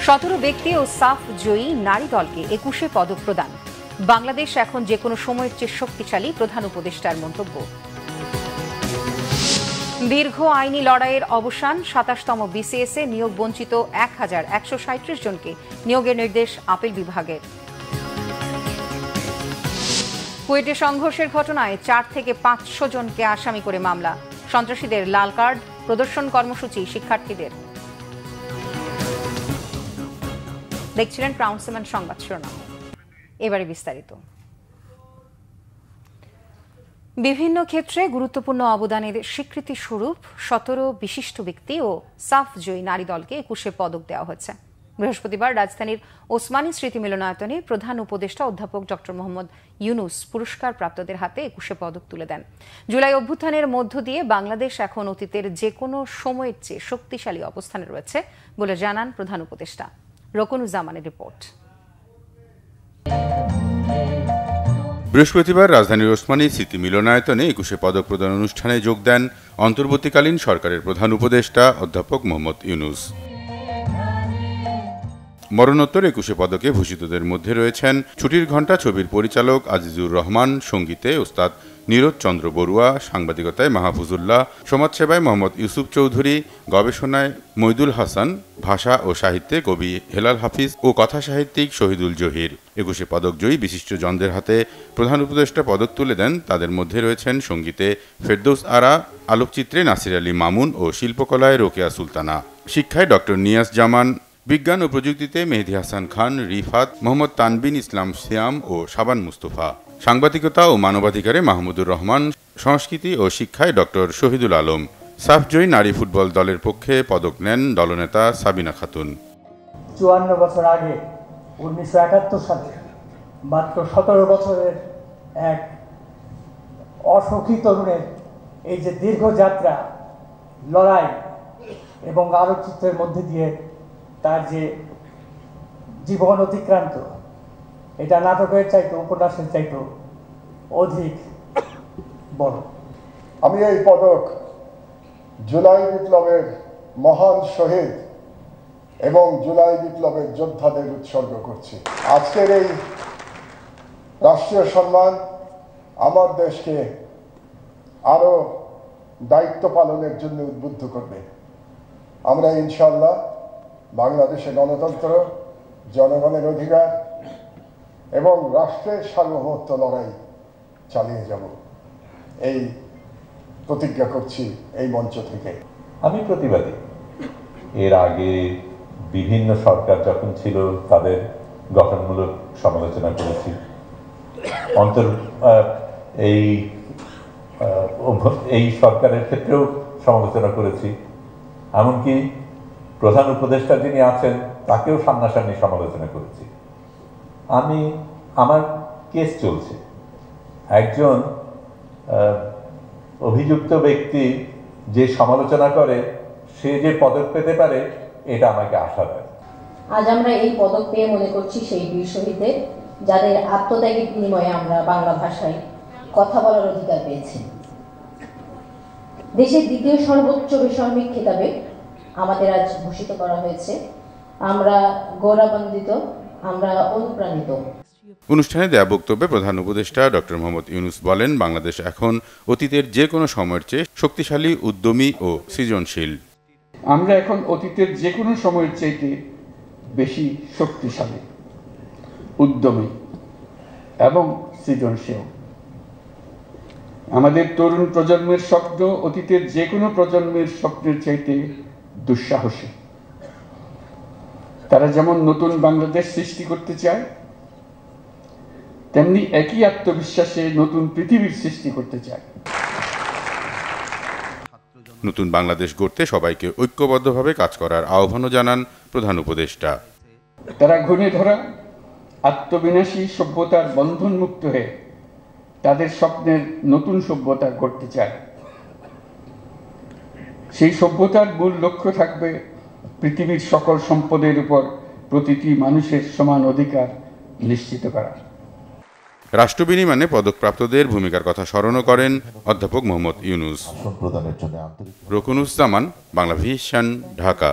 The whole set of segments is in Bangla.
17 ব্যক্তি ও সাফ জয়ী নারী দলকে 21 পদক প্রদান। বাংলাদেশ এখন যে কোনো সময়ের চেয়ে শক্তিশালী, প্রধান উপদেষ্টার মন্তব্য। দীর্ঘ আইনি লড়াইয়ের অবসান, 27তম বিসিএস এ নিয়োগ বঞ্চিত 1137 জনকে নিয়োগের নির্দেশ আপিল বিভাগের। কুয়েটে সংঘর্ষের ঘটনায় 4 থেকে 500 জনকে আসামি করে মামলা। সন্ত্রাসীদের লাল কার্ড প্রদর্শন কর্মসূচি শিক্ষার্থীদের। দেখছিলেন ক্রাউন সিমেন্ট সংবাদ শিরোনাম। এবারে বিস্তারিত। বিভিন্ন ক্ষেত্রে গুরুত্বপূর্ণ অবদানের স্বীকৃতি স্বরূপ 17 বিশিষ্ট ব্যক্তি ও সাফ জয়ী নারী দলকে 21 পদক দেওয়া হয়েছে। বৃহস্পতিবার রাজধানীর ওসমানী স্মৃতি মিলনায়তনে প্রধান উপদেষ্টা অধ্যাপক ডক্টর মোহাম্মদ ইউনুস পুরস্কার প্রাপ্তদের হাতে 21 পদক তুলে দেন। জুলাই অভ্যুত্থানের মধ্য দিয়ে বাংলাদেশ এখন অতীতের যে কোনো সময়ের চেয়ে শক্তিশালী অবস্থানে রয়েছে বলে জানান প্রধান উপদেষ্টা। রকুনুজ্জামানের রিপোর্ট। বৃহস্পতিবার রাজধানীর ওসমানী স্মৃতি মিলনায়তনে 21 পদক প্রদান অনুষ্ঠানে যোগ দেন অন্তর্বর্তীকালীন সরকারের প্রধান উপদেষ্টা অধ্যাপক মোহাম্মদ ইউনুস। মরণোত্তর 21 পদকে ভূষিতদের মধ্যে রয়েছেন ছুটির ঘণ্টা ছবির পরিচালক আজিজুর রহমান, সঙ্গীতে ওস্তাদ নীরজ চন্দ্র বড়ুয়া, সাংবাদিকতায় মাহফুজুল্লাহ, সমাজসেবায় মোহাম্মদ ইউসুফ চৌধুরী, গবেষণায় মইদুল হাসান, ভাষা ও সাহিত্যে কবি হেলাল হাফিজ ও কথা সাহিত্যিক শহীদুল জহির। 21 পদকজয়ী বিশিষ্টজনদের হাতে প্রধান উপদেষ্টা পদক তুলে দেন। তাদের মধ্যে রয়েছেন সঙ্গীতে ফেরদৌস আরা, আলোকচিত্রে নাসির আলী মামুন ও শিল্পকলায় রোকেয়া সুলতানা, শিক্ষায় ডক্টর নিয়াজ জামান, বিজ্ঞান ও প্রযুক্তিতে মেহেদী হাসান খান, রিফাত, মোহাম্মদ তানবিন ইসলাম সিয়াম ও শাবান মুস্তফা, সাংবাদিকতা ও মানবাধিকারে মাহমুদুর রহমান, সংস্কৃতি ও শিক্ষায় ডক্টর শহীদুল আলম। সাফজয়ী নারী ফুটবল দলের পক্ষে পদক নেন দলনেতা সাবিনা খাতুন। 54 বছর আগে 1971 সালে মাত্র 17 বছরের এক অসুখী তরুণের এই যে দীর্ঘ যাত্রা, লড়াই এবং আলোকচিত্রের মধ্যে দিয়ে তার যে জীবন অতিক্রান্ত, এটা নাটকের চাইতে, উপন্যাসের চাইতে অধিক বড়। আমি এই পদক জুলাই বিপ্লবের মহান শহীদ এবং জুলাই বিপ্লবের যোদ্ধাদের উৎসর্গ করছি। আজকের এই রাষ্ট্রীয় সম্মান আমার দেশকে আরো দায়িত্ব পালনের জন্য উদ্বুদ্ধ করবে। আমরা ইনশাআল্লাহ বাংলাদেশে গণতন্ত্র, জনগণের অধিকার এবং রাষ্ট্রের সার্বভৌমত্ব লড়াই চালিয়ে যাব, এই প্রতিজ্ঞা করছি এই মঞ্চ থেকে। আমি প্রতিবাদী। এর আগে বিভিন্ন সরকার যখন ছিল তাদের গঠনমূলক সমালোচনা করেছি, এই সরকারের ক্ষেত্রেও সমালোচনা করেছি, এমনকি প্রধান উপদেষ্টা যিনি আছেন তাকেও সামনাসামনি সমালোচনা করেছি। আমার কেস চলছে। একজন অভিযুক্ত ব্যক্তি যে সমালোচনা করে সে যে পদক পেতে পারে, এটা আমাকে আশা দেয়। আজ আমরা এই পদক পেয়ে মনে করছি সেই বীর শহীদদের, যাদের আত্মত্যাগের বিনিময়ে আমরা বাংলা ভাষায় কথা বলার অধিকার পেয়েছি। দেশের দ্বিতীয় সর্বোচ্চ বেসামরিক খেতাবে আমাদের আজ ভূষিত করা হয়েছে। আমরা গৌরবান্বিত, আমরা অনুপ্রাণিত। অনুষ্ঠানে দেয়া বক্তব্যে প্রধান উপদেষ্টা ডক্টর মোহাম্মদ ইউনুস বলেন, বাংলাদেশ এখন অতীতের যে কোনো সময়ের চেয়ে শক্তিশালী, উদ্যমী ও সৃজনশীল। আমরা এখন অতীতের যে কোনো সময়ের চাইতে বেশি শক্তিশালী, উদ্যমী এবং সৃজনশীল। আমাদের তরুণ প্রজন্মের স্বপ্ন অতীতের যে কোনো প্রজন্মের স্বপ্নের চাইতে দুঃসাহসী। তারা যেমন নতুন বাংলাদেশ সৃষ্টি করতে চায়, তেমনি একই আত্মবিশ্বাসে নতুন পৃথিবীর সৃষ্টি করতে চায়। নতুন বাংলাদেশ গড়তে সবাইকে ঐক্যবদ্ধভাবে কাজ করার আহ্বানও জানান প্রধান উপদেষ্টা। তারা ঘুণে ধরা আত্মবিনাশী সভ্যতার বন্ধন মুক্ত হয়ে তাদের স্বপ্নের নতুন সভ্যতা গড়তে চায়। সেই সভ্যতার মূল লক্ষ্য থাকবে পৃথিবীর সকল সম্পদের উপর প্রতিটি মানুষের সমান অধিকার নিশ্চিত করা। রাষ্ট্র বিনিময়ে পদকপ্রাপ্তদের ভূমিকার কথা স্মরণ করেন অধ্যাপক মোহাম্মদ ইউনুস। রকুনুজ্জামান, বাংলা ভিশন, ঢাকা।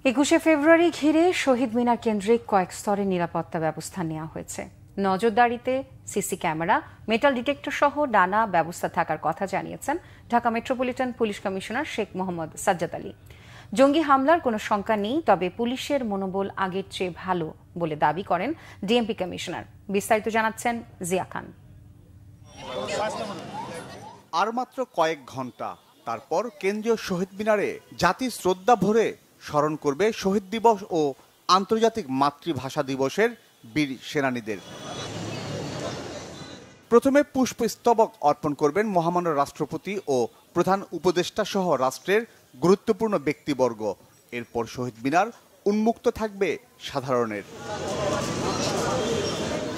21শে ফেব্রুয়ারি ঘিরে শহীদ মিনার কেন্দ্রিক কয়েক স্তরের নিরাপত্তা ব্যবস্থা নেওয়া হয়েছে। নজরদারিতে সিসি ক্যামেরা, মেটাল ডিটেক্টর সহ নানা ব্যবস্থা থাকার কথা জানিয়েছেন Dhaka metropolitan police commissioner Sheikh Mohammad Sajjad Ali. জঙ্গি হামলার কোনো শঙ্কা নেই, তবে পুলিশের মনোবল আগের চেয়ে ভালো বলে দাবি করেন ডিএমপি কমিশনার। বিস্তারিত জানাচ্ছেন জিয়া খান। আর মাত্র কয়েক ঘন্টা, তারপর কেন্দ্রীয় শহীদ মিনারে জাতির শ্রদ্ধা ভরে স্মরণ করবে শহীদ দিবস ও আন্তর্জাতিক মাতৃভাষা দিবসের বীর সেনানীদের। প্রথমে পুষ্পস্তবক অর্পণ করবেন মহামান্য রাষ্ট্রপতি ও প্রধান উপদেষ্টা সহ রাষ্ট্রের গুরুত্বপূর্ণ ব্যক্তিবর্গ। এরপর শহীদ মিনার উন্মুক্ত থাকবে সাধারণের।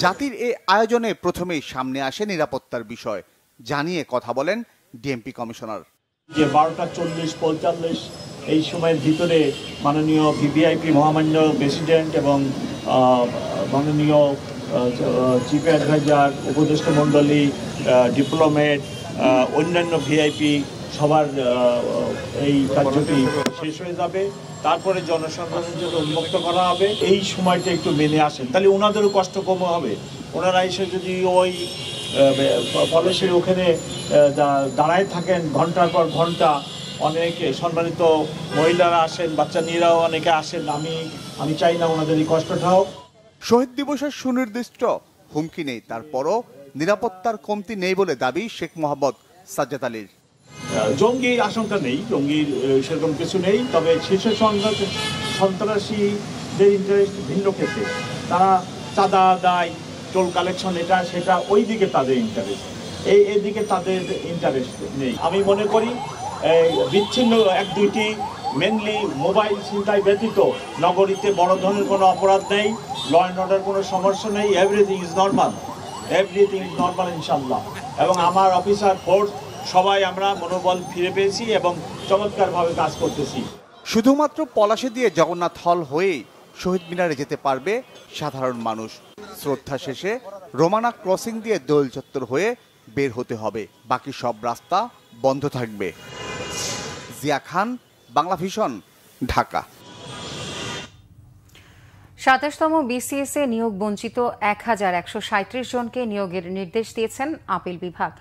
জাতির এই আয়োজনে প্রথমেই সামনে আসে নিরাপত্তার বিষয় জানিয়ে কথা বলেন ডিএমপি কমিশনার। যে 12টা 40-45 এই সময়ের ভিতরে মাননীয় ভিভিআইপি মহামান্য প্রেসিডেন্ট এবং মাননীয় চিফ অ্যাডভাইজার, উপদেষ্টা মণ্ডলী, ডিপ্লোমেট, অন্যান্য ভিআইপি সবার এই কার্যটি শেষ হয়ে যাবে। তারপরে জনসাধারণের জন্য উন্মুক্ত করা হবে। এই সময়টা একটু মেনে আসেন, তাহলে ওনাদেরও কষ্ট কম হবে। ওনারা এসে যদি ওই পলিসির ওখানে দাঁড়ায় থাকেন ঘন্টার পর ঘন্টা, অনেক সম্মানিত মহিলারা আসেন, বাচ্চা মেয়েরাও অনেকে আসেন, আমি চাই না ওনাদের এই কষ্টটা হোক। শহীদ দিবসের সুনির্দিষ্ট হুমকি নেই, তারপরও নিরাপত্তার কমতি নেই বলে দাবি শেখ মোহাম্মদ সাজ্জাদ আলীর। জঙ্গির আশঙ্কা নেই, জঙ্গির সেরকম কিছু নেই, তবে শীর্ষ সন্ত্রাসীদের ইন্টারেস্ট ভিন্ন ক্ষেত্রে। তারা চাঁদা আদায়, টোল কালেকশন, এটা সেটা ওই দিকে তাদের ইন্টারেস্ট, এই দিকে তাদের ইন্টারেস্ট নেই। আমি মনে করি বিচ্ছিন্ন 1-2টি মেনলি মোবাইল ছিনতাই ব্যতীত নগরীতে বড় ধরনের কোনো অপরাধ নেই, ল অ্যান্ড অর্ডার কোনো সমস্যা নেই। এভরিথিং ইজ নর্মাল ইনশাল্লাহ। এবং আমার অফিসার ফোর্স সবাই আমরা মনোবল ফিরে পেয়েছি এবং চমৎকারভাবে কাজ করতেছি। শুধুমাত্র পলাশী দিয়ে জগন্নাথ হল হয়েই শহীদ মিনারে যেতে পারবে সাধারণ মানুষ। শ্রদ্ধা শেষে রোমানা ক্রসিং দিয়ে দোল চত্বর হয়ে বের হতে হবে, বাকি সব রাস্তা বন্ধ থাকবে। জিয়া খান, বাংলা ভিশন, ঢাকা। 27তম বিসিএস এ নিয়োগ বঞ্চিত 1137 জনকে নিয়োগের নির্দেশ দিয়েছেন আপিল বিভাগ।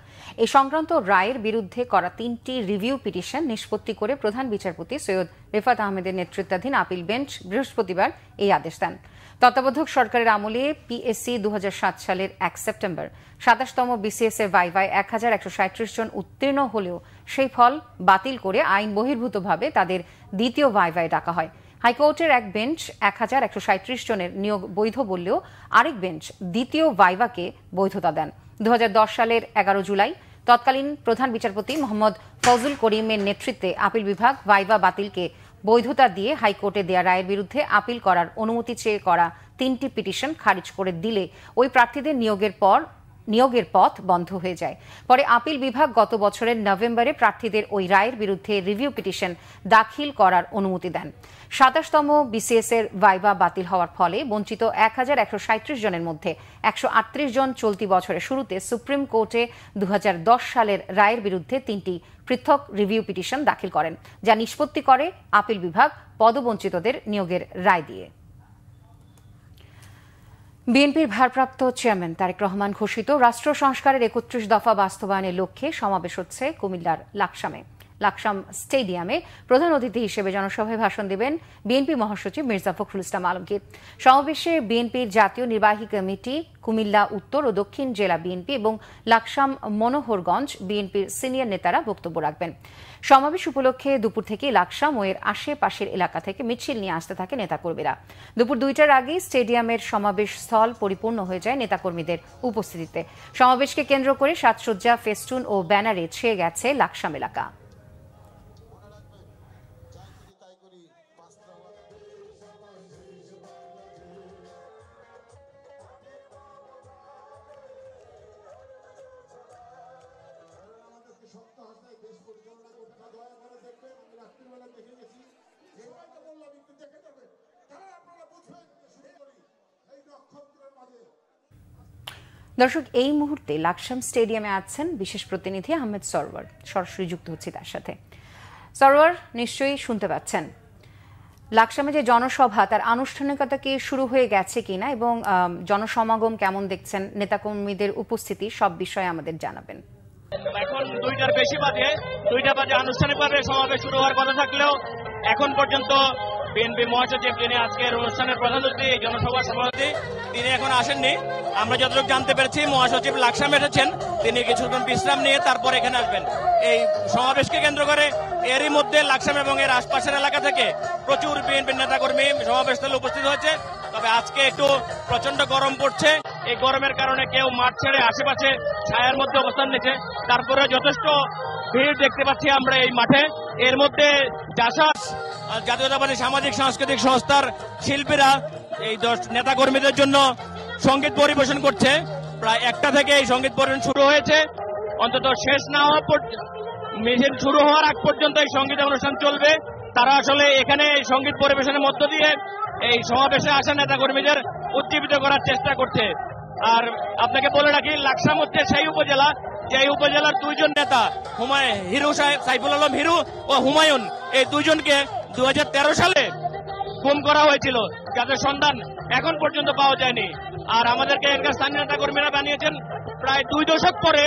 এই সংক্রান্ত রায়ের বিরুদ্ধে করা 3টি রিভিউ পিটিশন নিষ্পত্তি করে প্রধান বিচারপতি সৈয়দ রিফাত আহমেদের নেতৃত্বাধীন আপিল বেঞ্চ বৃহস্পতিবার এই আদেশ দেন। তত্ত্বাবধায়ক সরকারের আমলে পিএসসি 2007 সালের 1 সেপ্টেম্বর 27তম বিসিএস এর ভাইভায় 1137 জন উত্তীর্ণ হলেও সেই ফল বাতিল করে আইন বহির্ভূতভাবে তাদের দ্বিতীয় ভাইভায় ডাকা হয়। হাইকোর্টের এক বেঞ্চ 1137 জনের নিয়োগ বৈধ বললেও আরেক বেঞ্চ দ্বিতীয় ভাইভাকে বৈধতা দেন। 2010 সালের 11 জুলাই তৎকালীন প্রধান বিচারপতি মোহাম্মদ ফজল করিমের নেতৃত্বে আপিল বিভাগ ভাইভা বাতিলকে বৈধতা দিয়ে হাইকোর্টে দেয়া রায়ের বিরুদ্ধে আপিল করার অনুমতি চেয়ে করা 3টি পিটিশন খারিজ করে দিলে ওই প্রার্থীদের নিয়োগের পথ বন্ধ হয়ে যায়। পরে আপিল বিভাগ গত বছরের নভেম্বরে প্রার্থীদের ওই রায়ের বিরুদ্ধে রিভিউ পিটিশন দাখিল করার অনুমতি দেন। 27তম বিসিএস এর ভাইভা বাতিল হওয়ার ফলে বঞ্চিত 1137 জনের মধ্যে 138 জন চলতি বছরের শুরুতে সুপ্রিম কোর্টে 2010 সালের রায়ের বিরুদ্ধে 3টি পৃথক রিভিউ পিটিশন দাখিল করেন, যা নিষ্পত্তি করে আপিল বিভাগ পদবঞ্চিতদের নিয়োগের রায় দিয়ে। বিএনপির ভারপ্রাপ্ত চেয়ারম্যান তারেক রহমান ঘোষিত রাষ্ট্র সংস্কারের 31 দফা বাস্তবায়নের লক্ষ্যে সমাবেশ হচ্ছে কুমিল্লার লাকসাম স্টেডিয়ামে। প্রধান অতিথি হিসেবে জনসভায় ভাষণ দেবেন বিএনপি মহাসচিব মির্জা ফখরুল ইসলাম আলমগীর। সমাবেশে বিএনপির জাতীয় নির্বাহী কমিটি, কুমিল্লা উত্তর ও দক্ষিণ জেলা বিএনপি এবং লাকসাম মনোহরগঞ্জ বিএনপির সিনিয়র নেতারা বক্তব্য রাখবেন। সমাবেশ উপলক্ষে দুপুর থেকে লাকসাম ও এর আশেপাশের এলাকা থেকে মিছিল নিয়ে আসতে থাকে নেতাকর্মীরা। দুপুর 2টার আগেই স্টেডিয়ামের সমাবেশ স্থল পরিপূর্ণ হয়ে যায় নেতাকর্মীদের উপস্থিতিতে। সমাবেশকে কেন্দ্র করে সাজসজ্জা, ফেস্টুন ও ব্যানারে ছেয়ে গেছে লাকসাম এলাকা। দর্শক, এই মুহূর্তে লাকসাম স্টেডিয়ামে আছেন বিশেষ প্রতিনিধি আহমেদ সরওয়ার, সরাসরি যুক্ত হচ্ছে তার সাথে। সরোয়ার নিশ্চয়ই শুনতে পাচ্ছেন, লাকসামে যে জনসভা তার আনুষ্ঠানিকতা কি শুরু হয়ে গেছে কিনা এবং জনসমাগম কেমন দেখছেন, নেতাকর্মীদের উপস্থিতি, সব বিষয়ে আমাদের জানাবেন। এখন 2টার বেশি বাজে, 2টা বাজে আনুষ্ঠানিকভাবে সমাবেশ শুরু হওয়ার কথা থাকলেও এখন পর্যন্ত বিএনপি মহাসচিব, যিনি আজকের অনুষ্ঠানের প্রধান অতিথি, এই জনসভার সভাপতি, তিনি এখন আসেননি। আমরা যতটুকু জানতে পেরেছি মহাসচিব লাকসামে এসেছেন, তিনি কিছুক্ষণ বিশ্রাম নিয়ে তারপর এখানে আসবেন। এই সমাবেশকে কেন্দ্র করে এরই মধ্যে লাকসাম এবং এর আশপাশের এলাকা থেকে প্রচুর বিএনপি নেতাকর্মী সমাবেশস্থলে উপস্থিত হয়েছে। তবে আজকে একটু প্রচন্ড গরম পড়ছে, এই গরমের কারণে কেউ মাঠ ছেড়ে আশেপাশে ছায়ার মধ্যে অবস্থান নিচ্ছে। তারপরে যথেষ্ট ভিড় দেখতে পাচ্ছি আমরা এই মাঠে। এর মধ্যে জাসাস জাতীয়তাবাদী সামাজিক সাংস্কৃতিক সংস্থার শিল্পীরা এই নেতাকর্মীদের জন্য সঙ্গীত পরিবেশন করছে। প্রায় 1টা থেকে এই সঙ্গীত পরিবেশন শুরু হয়েছে, অন্তত শেষ না হওয়া মিছিল শুরু হওয়ার আগ পর্যন্ত এই সঙ্গীত অনুষ্ঠান চলবে। তারা আসলে এখানে এই সঙ্গীত পরিবেশনের মধ্য দিয়ে এই সমাবেশে আসা নেতাকর্মীদের উজ্জীবিত করার চেষ্টা করছে। আর আপনাকে বলে রাখি, লাকসাম হচ্ছে সেই উপজেলা, যে উপজেলার 2জন নেতা, হিরু সাইফুল আলম হিরু ও হুমায়ুন, এই 2জনকে 2013 সালে গুম করা হয়েছিল, যাদের সন্ধান এখন পর্যন্ত পাওয়া যায়নি। আর আমাদেরকে এখানকার স্থানীয় নেতা কর্মীরা জানিয়েছেন প্রায় 2 দশক পরে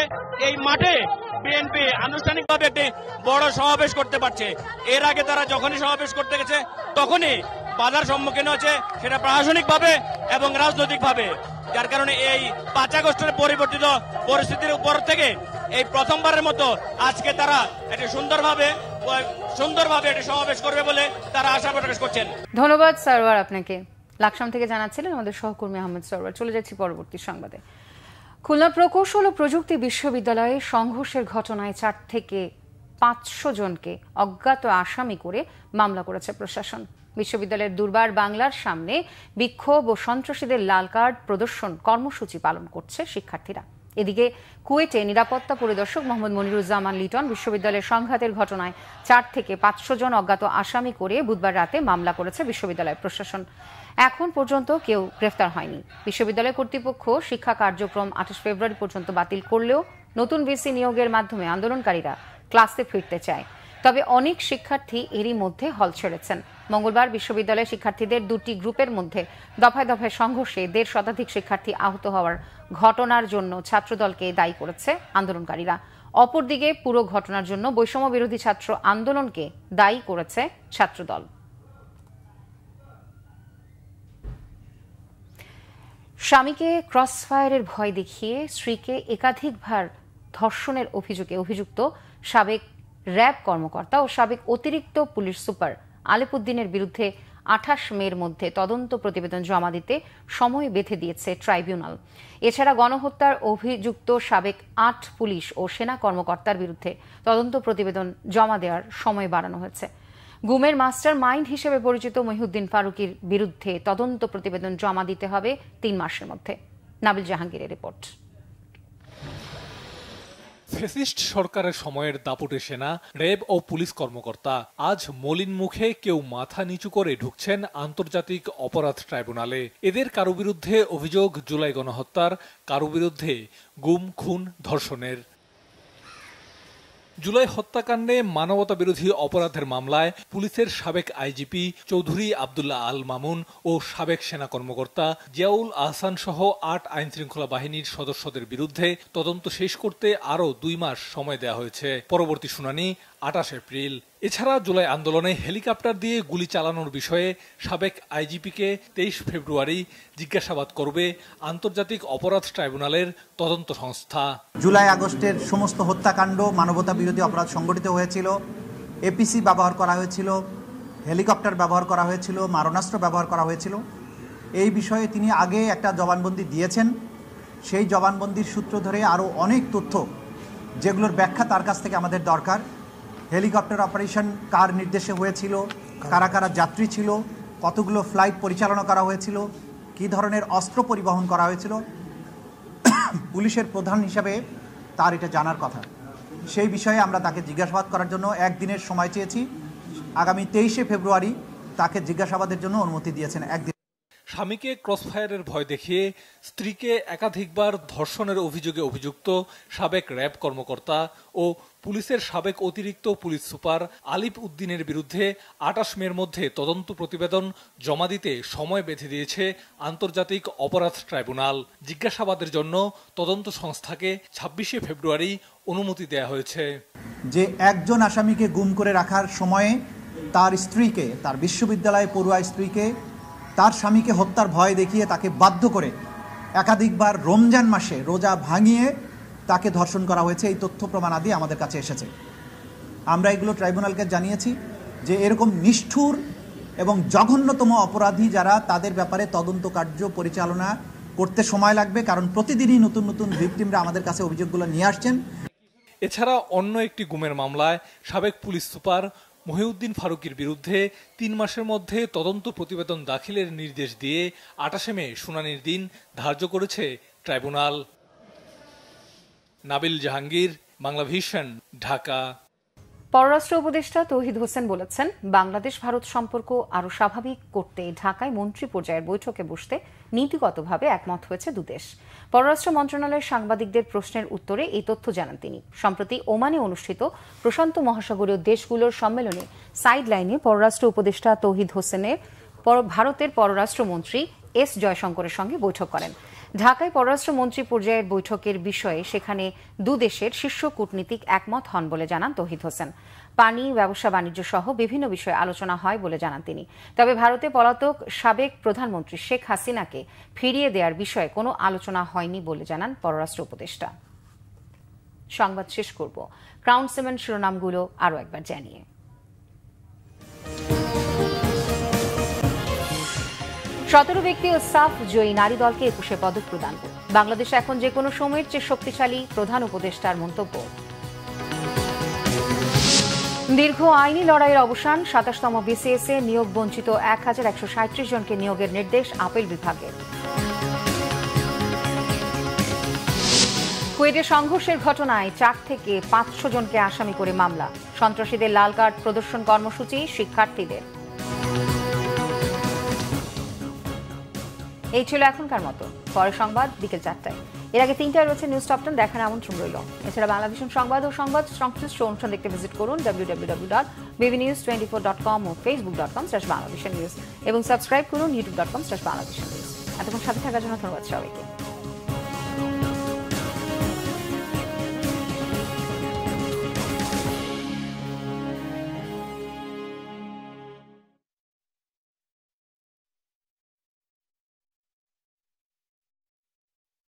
এই মাঠে বিএনপি আনুষ্ঠানিকভাবে একটি বড় সমাবেশ করতে পারছে। এর আগে তারা যখনই সমাবেশ করতে গেছে তখনই বাধার সম্মুখীন হচ্ছে, সেটা প্রশাসনিকভাবে এবং রাজনৈতিকভাবে। যার কারণে এই 5 আগস্টের পরিবর্তিত পরিস্থিতির উপর থেকে এই প্রথমবারের মতো আজকে তারা একটি সুন্দরভাবে একটি সমাবেশ করবে বলে তারা আশা প্রকাশ করছেন। ধন্যবাদ সরওয়ার আপনাকে। লাকসাম থেকে জানাচ্ছিলেন আমাদের সহকর্মী আহমেদ সরওয়ার। চলে যাচ্ছি পরবর্তী সংবাদে। খুলনা প্রকৌশল ও প্রযুক্তি বিশ্ববিদ্যালয়ে সংঘর্ষের ঘটনায় 4 থেকে 500 জনকে অজ্ঞাত আসামি করে মামলা করেছে প্রশাসন। বিশ্ববিদ্যালয়ের দুর্বার বাংলার সামনে বিক্ষোভ ও সন্ত্রাসীদের লাল কার্ড প্রদর্শন কর্মসূচি পালন করছে শিক্ষার্থীরা। এদিকে কুয়েটে নিরাপত্তা পরিদর্শক মোহাম্মদ মনিরুজ্জামান লিটন বিশ্ববিদ্যালয়ের সংঘাতের ঘটনায় 4 থেকে 500 জন অজ্ঞাত আসামি করে বুধবার রাতে মামলা করেছে বিশ্ববিদ্যালয় প্রশাসন। এখন পর্যন্ত কেউ গ্রেফতার হয়নি। বিশ্ববিদ্যালয় কর্তৃপক্ষ শিক্ষা কার্যক্রম 28 ফেব্রুয়ারি পর্যন্ত বাতিল করলেও নতুন ভিসি নিয়োগের মাধ্যমে আন্দোলনকারীরা ক্লাসে ফিরতে চায়। তবে অনেক শিক্ষার্থী এরই মধ্যে হল ছেড়েছেন। মঙ্গলবার বিশ্ববিদ্যালয়ের শিক্ষার্থীদের 2টি গ্রুপের মধ্যে দফায় দফায় সংঘর্ষে 1.5 শতাধিক শিক্ষার্থী আহত হওয়ার ঘটনার জন্য ছাত্রদলকে দায়ী করেছে আন্দোলনকারীরা। অপরদিকে পুরো ঘটনার জন্য বৈষম্য বিরোধী ছাত্র আন্দোলনকে দায়ী করেছে ছাত্রদল। স্বামীকে ক্রসফায়ারের ভয় দেখিয়ে স্ত্রীকে একাধিকবার ধর্ষণের অভিযোগে অভিযুক্ত সাবেক র্যাব কর্মকর্তা ও সাবেক অতিরিক্ত পুলিশ সুপার আলেপুদ্দিনের বিরুদ্ধে 28 মের মধ্যে তদন্ত প্রতিবেদন জমা দিতে সময় বেঁধে দিয়েছে ট্রাইব্যুনাল। এছাড়া গণহত্যার অভিযুক্ত সাবেক 8 পুলিশ ও সেনা কর্মকর্তার বিরুদ্ধে তদন্ত প্রতিবেদন জমা দেওয়ার সময় বাড়ানো হয়েছে। গুমের মাস্টার মাইন্ড হিসেবে পরিচিত মহিউদ্দিন ফারুকীর বিরুদ্ধে তদন্ত প্রতিবেদন জমা দিতে হবে 3 মাসের মধ্যে। নাবিল জাহাঙ্গীরের রিপোর্ট। ফ্যাসিস্ট সরকারের সময়ের দাপুটে সেনা, র্যাব ও পুলিশ কর্মকর্তা আজ মলিন মুখে কেউ মাথা নিচু করে ঢুকছেন আন্তর্জাতিক অপরাধ ট্রাইব্যুনালে। এদের কারো বিরুদ্ধে অভিযোগ জুলাই গণহত্যার, কারো বিরুদ্ধে গুম, খুন, ধর্ষণের। জুলাই হত্যাকাণ্ডে মানবতা বিরোধী অপরাধের মামলায় পুলিশের সাবেক আইজিপি চৌধুরী আব্দুল্লাহ আল মামুন ও সাবেক সেনা কর্মকর্তা জিয়াউল আহসান সহ 8 আইনশৃঙ্খলা বাহিনীর সদস্যদের বিরুদ্ধে তদন্ত শেষ করতে আরও 2 মাস সময় দেওয়া হয়েছে। পরবর্তী শুনানি 28 এপ্রিল। এছাড়া জুলাই আন্দোলনে হেলিকপ্টার দিয়ে গুলি চালানোর বিষয়ে সাবেক আইজিপিকে 23 ফেব্রুয়ারি জিজ্ঞাসাবাদ করবে আন্তর্জাতিক অপরাধ ট্রাইব্যুনালের তদন্ত সংস্থা। জুলাই আগস্টের সমস্ত হত্যাকাণ্ড, মানবতা বিরোধী অপরাধ সংগঠিত হয়েছিল, এপিসি ব্যবহার করা হয়েছিল, হেলিকপ্টার ব্যবহার করা হয়েছিল, মারণাস্ত্র ব্যবহার করা হয়েছিল। এই বিষয়ে তিনি আগে একটা জবানবন্দি দিয়েছেন। সেই জবানবন্দির সূত্র ধরে আরও অনেক তথ্য যেগুলোর ব্যাখ্যা তার কাছ থেকে আমাদের দরকার। হেলিকপ্টার অপারেশন কার নির্দেশে হয়েছিল, কারা কারা যাত্রী ছিল, কতগুলো ফ্লাইট পরিচালনা করা হয়েছিল, কী ধরনের অস্ত্র পরিবহন করা হয়েছিল, পুলিশের প্রধান হিসাবে তার এটা জানার কথা। সেই বিষয়ে আমরা তাকে জিজ্ঞাসাবাদ করার জন্য 1 দিনের সময় চেয়েছি। আগামী 23 ফেব্রুয়ারি তাকে জিজ্ঞাসাবাদের জন্য অনুমতি দিয়েছেন 1 দিন। স্বামীকে ক্রসফায়ারের ভয় দেখিয়ে স্ত্রীকে একাধিকবার ধর্ষণের অভিযোগে অভিযুক্ত সাবেক র্যাব কর্মকর্তা ও পুলিশের সাবেক অতিরিক্ত পুলিশ সুপার আলিফ উদ্দিনের বিরুদ্ধে ২৮ মের মধ্যে তদন্ত প্রতিবেদন জমা দিতে সময় বেঁধে দিয়েছে আন্তর্জাতিক অপরাধ ট্রাইব্যুনাল। জিজ্ঞাসাবাদের জন্য তদন্ত সংস্থাকে ২৬শে ফেব্রুয়ারি অনুমতি দেয়া হয়েছে। যে একজন আসামিকে গুম করে রাখার সময়ে তার স্ত্রীকে, তার বিশ্ববিদ্যালয়ে পড়ুয়া স্ত্রীকে তার স্বামীকে হত্যার ভয় দেখিয়ে তাকে বাধ্য করে একাধিকবার রমজান মাসে রোজা ভাঙিয়ে তাকে ধর্ষণ করা হয়েছে, এই তথ্য প্রমাণাদি আমাদের কাছে এসেছে। আমরা এগুলো ট্রাইব্যুনালকে জানিয়েছি যে এরকম নিষ্ঠুর এবং জঘন্যতম অপরাধী যারা, তাদের ব্যাপারে তদন্ত কার্য পরিচালনা করতে সময় লাগবে, কারণ প্রতিদিনই নতুন নতুন ভিকটিমরা আমাদের কাছে অভিযোগগুলো নিয়ে আসছেন। এছাড়া অন্য একটি গুমের মামলায় সাবেক পুলিশ সুপার মহিউদ্দিন ফারুকের বিরুদ্ধে ৩ মাসের মধ্যে তদন্ত প্রতিবেদন দাখিলের নির্দেশ দিয়ে ২৮শে মে শুনানির দিন ধার্য করেছে ট্রাইব্যুনাল। নাবিল জাহাঙ্গীর, বাংলা ভিশন, ঢাকা। পররাষ্ট্র উপদেষ্টা তৌহিদ হোসেন বলেছেন, বাংলাদেশ ভারত সম্পর্ক আরও স্বাভাবিক করতে ঢাকায় মন্ত্রী পর্যায়ের বৈঠকে বসতে নীতিগতভাবে একমত হয়েছে দুদেশ। পররাষ্ট্র মন্ত্রণালয়ের সাংবাদিকদের প্রশ্নের উত্তরে এই তথ্য জানান তিনি। সম্প্রতি ওমানে অনুষ্ঠিত প্রশান্ত মহাসাগরীয় দেশগুলোর সম্মেলনে সাইডলাইনে পররাষ্ট্র উপদেষ্টা তৌহিদ হোসেনের ভারতের পররাষ্ট্রমন্ত্রী এস জয়শঙ্করের সঙ্গে বৈঠক করেন। ঢাকায় পররাষ্ট্রমন্ত্রী পর্যায়ের বৈঠকের বিষয়ে সেখানে দুদেশের শীর্ষ কূটনীতিক একমত হন বলে জানান তৌহিদ হোসেন। পানি, ব্যবসা বাণিজ্য সহ বিভিন্ন বিষয়ে আলোচনা হয় বলে জানান তিনি। তবে ভারতে পলাতক সাবেক প্রধানমন্ত্রী শেখ হাসিনাকে ফিরিয়ে দেওয়ার বিষয়ে কোনো আলোচনা হয়নি বলে জানান পররাষ্ট্র উপদেষ্টা। সংবাদ শেষ করব ক্রাউন সিমেন্ট শিরোনামগুলো আরও একবার জানিয়ে। 17 ব্যক্তি ও সাফ জয়ী নারী দলকে 21শে পদক প্রদান। বাংলাদেশ এখন যে কোনো সময়ের চেয়ে শক্তিশালী, প্রধান উপদেষ্টার মন্তব্য। দীর্ঘ আইনি লড়াইয়ের অবসান, 27তম বিসিএস এ নিয়োগ বঞ্চিত 1137 জনকে নিয়োগের নির্দেশ আপিল বিভাগের। কুয়েটে সংঘর্ষের ঘটনায় 4 থেকে 500 জনকে আসামি করে মামলা। সন্ত্রাসীদের লাল কার্ড প্রদর্শন কর্মসূচি শিক্ষার্থীদের। এই ছিল এখনকার মতো। পরের সংবাদ বিকেল 4টায়। এর আগে 3টায় রয়েছে নিউজ টপ 10 দেখার আমন্ত্রণ রইল। এছাড়া বাংলাদেশের সংবাদ ও সংবাদ সংশ্লিষ্ট অনুষ্ঠান দেখতে ভিজিট করুন www.bbnews24.com ও facebook.com/bangladeshinews এবং সাবস্ক্রাইব করুন youtube.com/bangladeshinews। এতক্ষণ সাথে থাকার জন্য ধন্যবাদ সবাইকে।